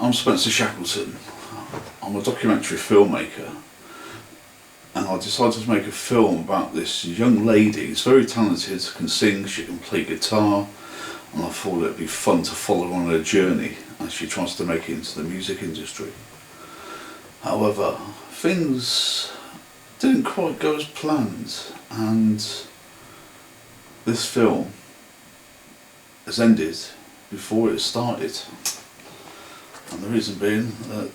I'm Spencer Shackleton. I'm a documentary filmmaker, and I decided to make a film about this young lady. She's very talented, can sing, she can play guitar, and I thought it'd be fun to follow her on her journey as she tries to make it into the music industry. However, things didn't quite go as planned, and this film has ended before it started. And the reason being that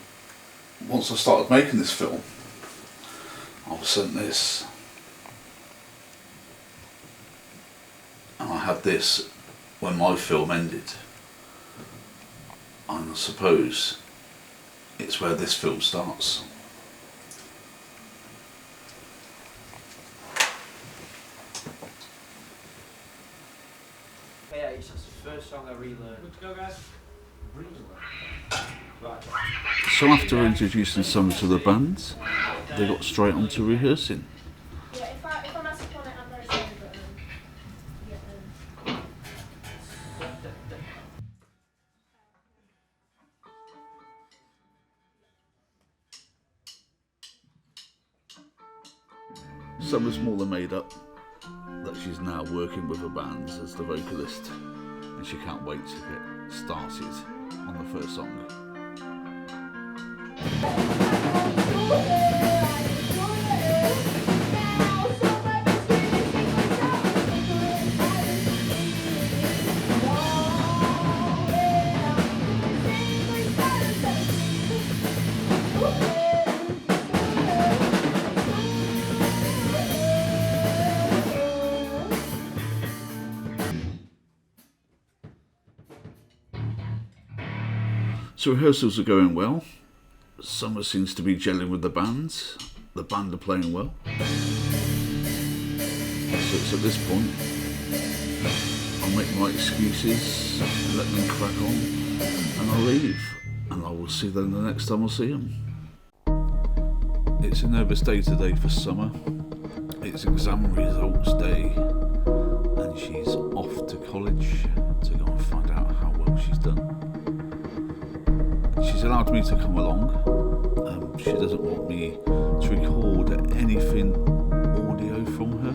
once I started making this film, I was sent this, and I had this when my film ended, and I suppose it's where this film starts. Yeah, it's just the first song I relearned. Good to go, guys. Right. So after introducing some to the band, they got straight on to rehearsing. Yeah, if I'm asked upon it, I'm very sorry, but Summer's more than made up that she's now working with a band as the vocalist, and she can't wait to get started on the first song. So rehearsals are going well. Summer seems to be gelling with the band. The band are playing well. So it's at this point I'll make my excuses, let them crack on, and I'll leave. And I will see them the next time I'll see them. It's a nervous day today for Summer. It's exam results day, and she's off to college to go and find out how well she's done. She's allowed me to come along. She doesn't want me to record anything audio from her.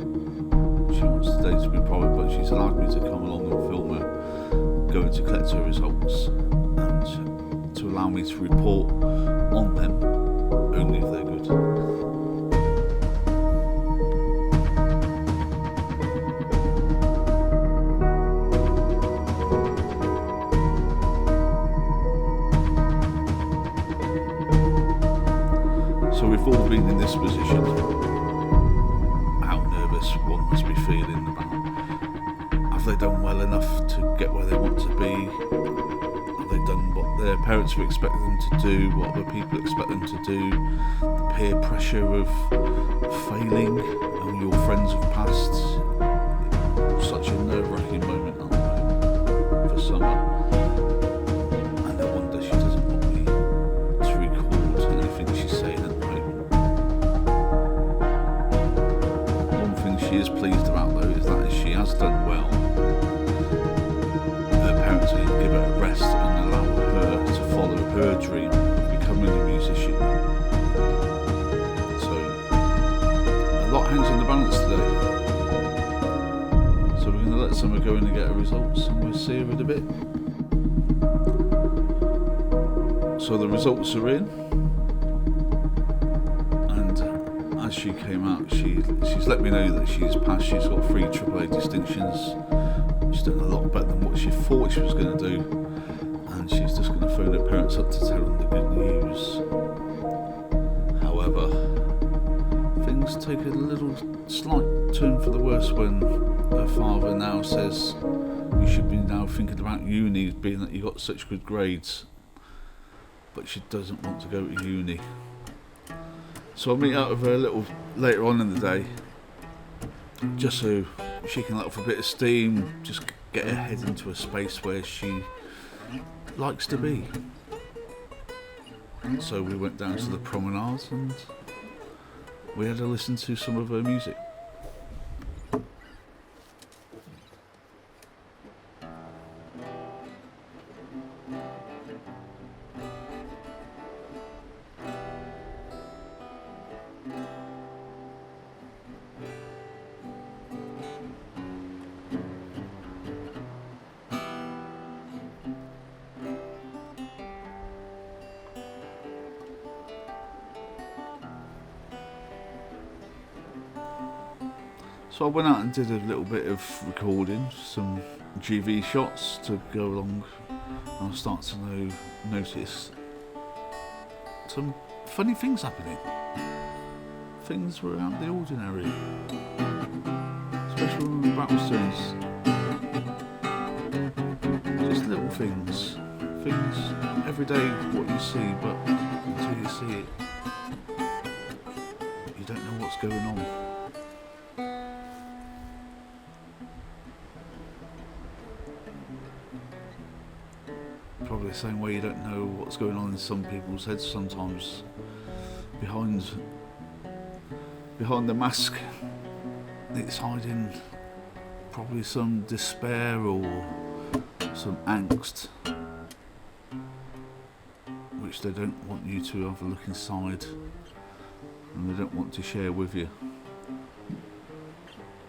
She wants the day to be private, but she's allowed me to come along and film her going to collect her results and to allow me to report on them only if they're good. So we've all been in this position. How nervous one must be feeling about, have they done well enough to get where they want to be? Have they done what their parents have expected them to do, what other people expect them to do? The peer pressure of failing and your friends have passed. Such a nerve-wracking moment, aren't they, for Summer? And I wonder she doesn't want me to record anything she's saying at the moment. One thing she is pleased about though is that she has done well. Her parents will give her a rest and allow her to follow her dream of becoming a musician. So a lot hangs in the balance today. So we're going to let Summer go in and get her results, and we'll see her in a bit. So the results are in, and as she came out, she's let me know that she's passed. She's got 3 AAA distinctions. She's done a lot better than what she thought she was going to do, and she's just going to phone her parents up to tell them the good news. However, things take a little slight turn for the worse when her father now says you should be now thinking about uni, being that you got such good grades. But she doesn't want to go to uni. So I'll meet up with her a little later on in the day, just so she can let off a bit of steam, just get her head into a space where she likes to be. So we went down to the promenade and we had to listen to some of her music. So I went out and did a little bit of recording, some GV shots to go along, and I started to notice some funny things happening. Things were out of the ordinary, especially when the battlestones. Just little things every day what you see, but until you see it, you don't know what's going on. Probably the same way you don't know what's going on in some people's heads sometimes. Behind the mask, it's hiding probably some despair or some angst, which they don't want you to have a look inside, and they don't want to share with you.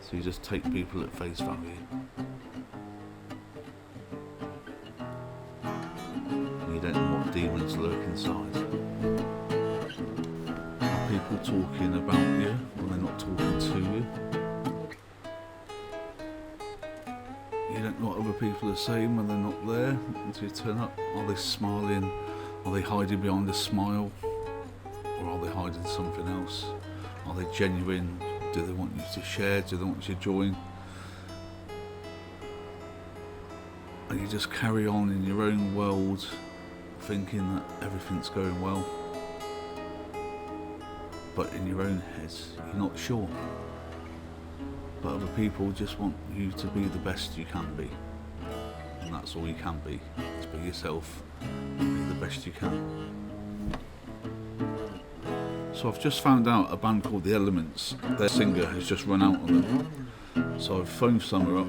So you just take people at face value. You don't know what demons lurk inside. Are people talking about you when they're not talking to you? You don't know what other people are saying when they're not there until you turn up. Are they smiling? Are they hiding behind a smile? Or are they hiding something else? Are they genuine? Do they want you to share? Do they want you to join? And you just carry on in your own world, thinking that everything's going well, but in your own heads you're not sure. But other people just want you to be the best you can be, and that's all you can be, is be yourself and be the best you can. So I've just found out a band called The Elements. Their singer has just run out on them, so I've phoned Summer up,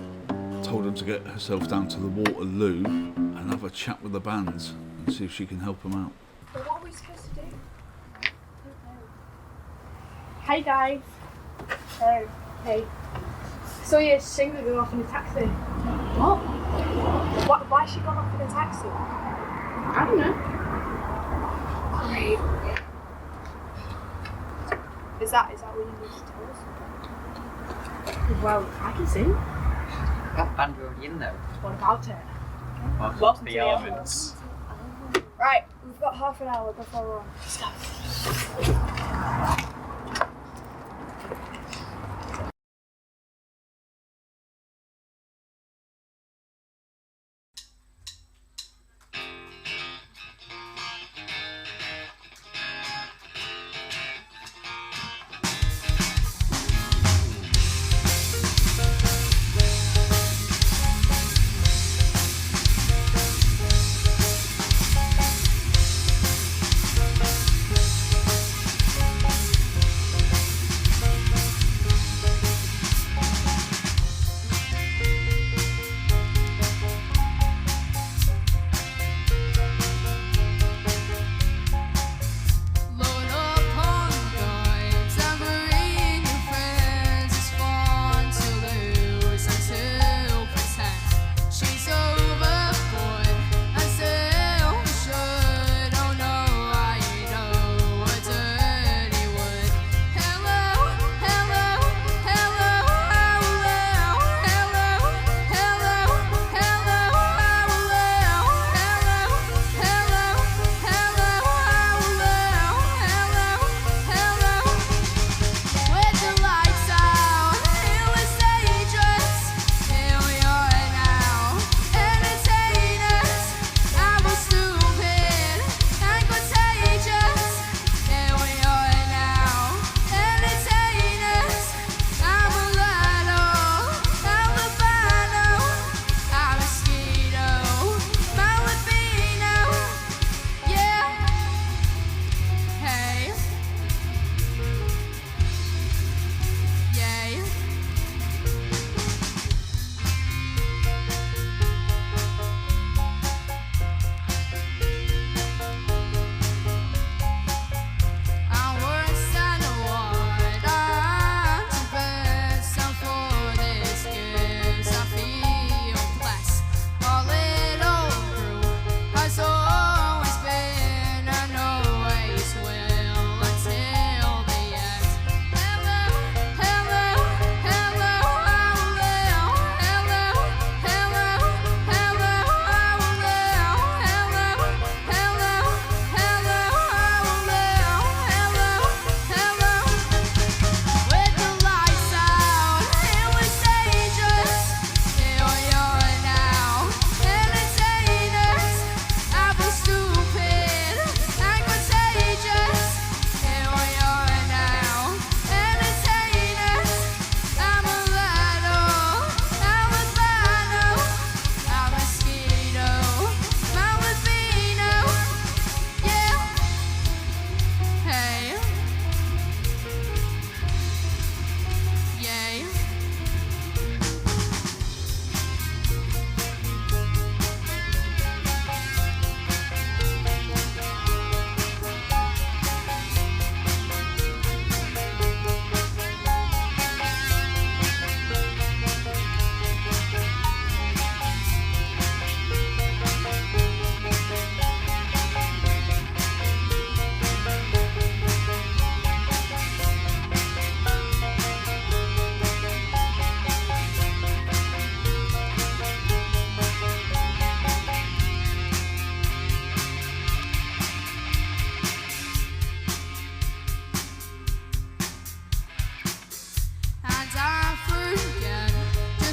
told her to get herself down to the Waterloo and have a chat with the band and see if she can help them out. But what are we supposed to do? Hey guys. Oh, hey. So your singer go off in a taxi. What? Why she gone off in a taxi? I don't know. Great. Is that what you need to tell us? Well, I can sing. That band you're already in though. What about it? Welcome to the Elements. Right, we've got half an hour before we're on. Let's go.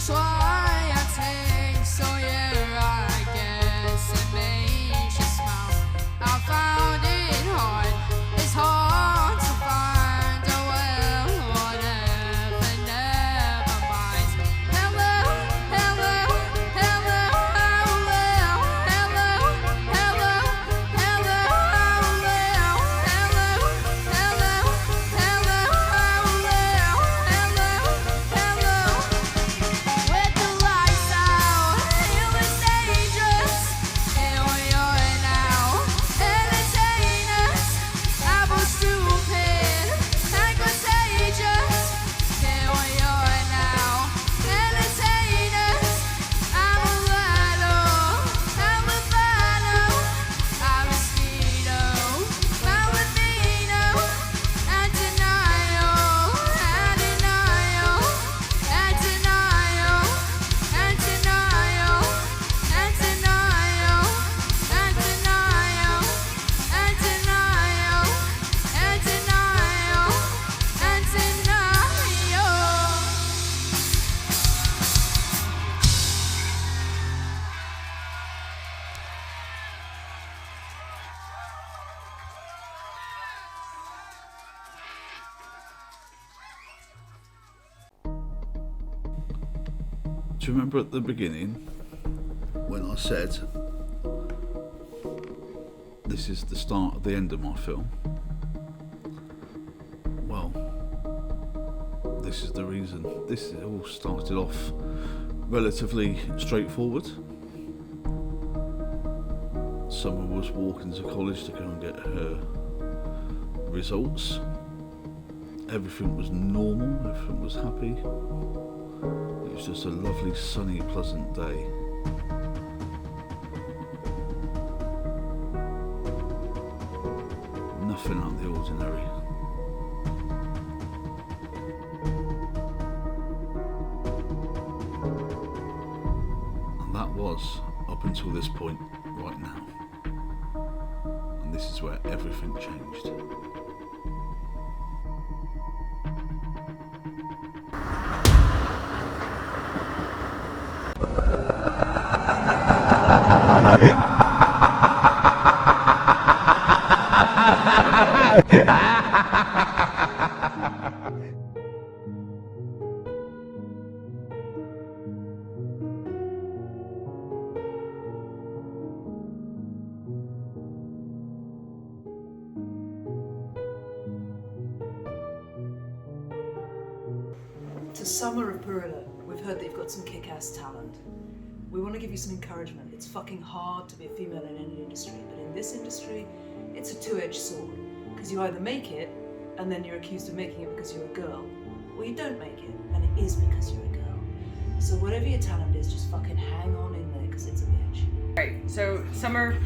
That's why I take, so yeah, I guess it makes you smile. I found it hard, it's hard to find a well, whatever, never mind. Hello, hello, hello, hello, hello, hello, hello, hello, hello, hello, hello, with the lights out, it was dangerous. Here we are now, entertainers. I was stupid and contagious. Here we are now, entertainers. I'm a rattle, I'm a battle, I'm a mosquito, I'm a Vino, and denial, and denial, and denial, and denial, and denial, and denial, and denial, and denial, and denial. Do you remember at the beginning when I said this is the start of the end of my film? Well, this is the reason. This all started off relatively straightforward. Summer was walking to college to go and get her results. Everything was normal, everything was happy. It was just a lovely, sunny, pleasant day. Nothing out of the ordinary. And that was up until this point right now. And this is where everything changed. To Summer of Burla, we've heard that you've got some kick-ass talent. We want to give you some encouragement. It's fucking hard to be a female in any industry, but in this industry, it's a two-edged sword. Because you either make it, and then you're accused of making it because you're a girl, or you don't make it, and it is because you're a girl. So whatever your talent is, just fucking hang on in there, because it's a bitch. Right, so Summer,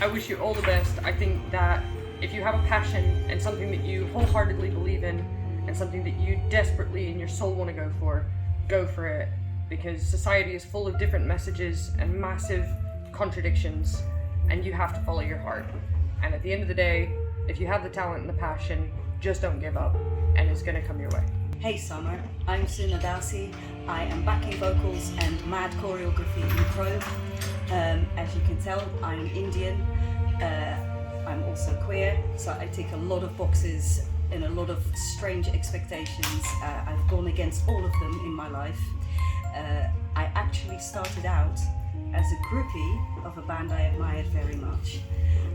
I wish you all the best. I think that if you have a passion and something that you wholeheartedly believe in, and something that you desperately in your soul want to go for it. Because society is full of different messages and massive contradictions, and you have to follow your heart. And at the end of the day, if you have the talent and the passion, just don't give up, and it's gonna come your way. Hey Summer, I'm Suna Dasi. I am backing vocals and mad choreography in Crow. As you can tell, I'm Indian. I'm also queer, so I tick a lot of boxes and a lot of strange expectations. I've gone against all of them in my life. I actually started out as a groupie of a band I admired very much.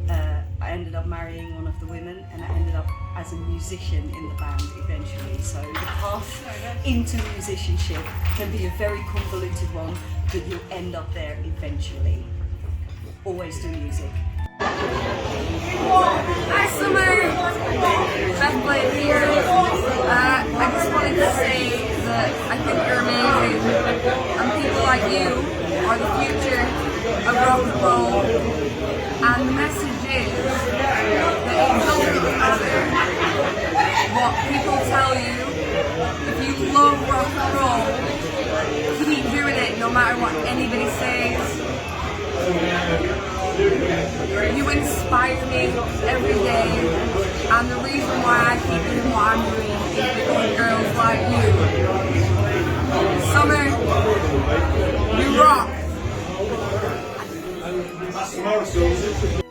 I ended up marrying one of the women, and I ended up as a musician in the band eventually. So the path into musicianship can be a very convoluted one, but you'll end up there eventually. Always do music. Hi Summer! Beth Blade here. I just wanted to say that I think you're amazing, and people like you are the future of rock and roll. And the message is that it doesn't matter what people tell you. If you love rock and roll, keep doing it no matter what anybody says. You inspire me every day, and the reason why I keep doing what I'm doing is because of girls like you. Summer, some horoscopes.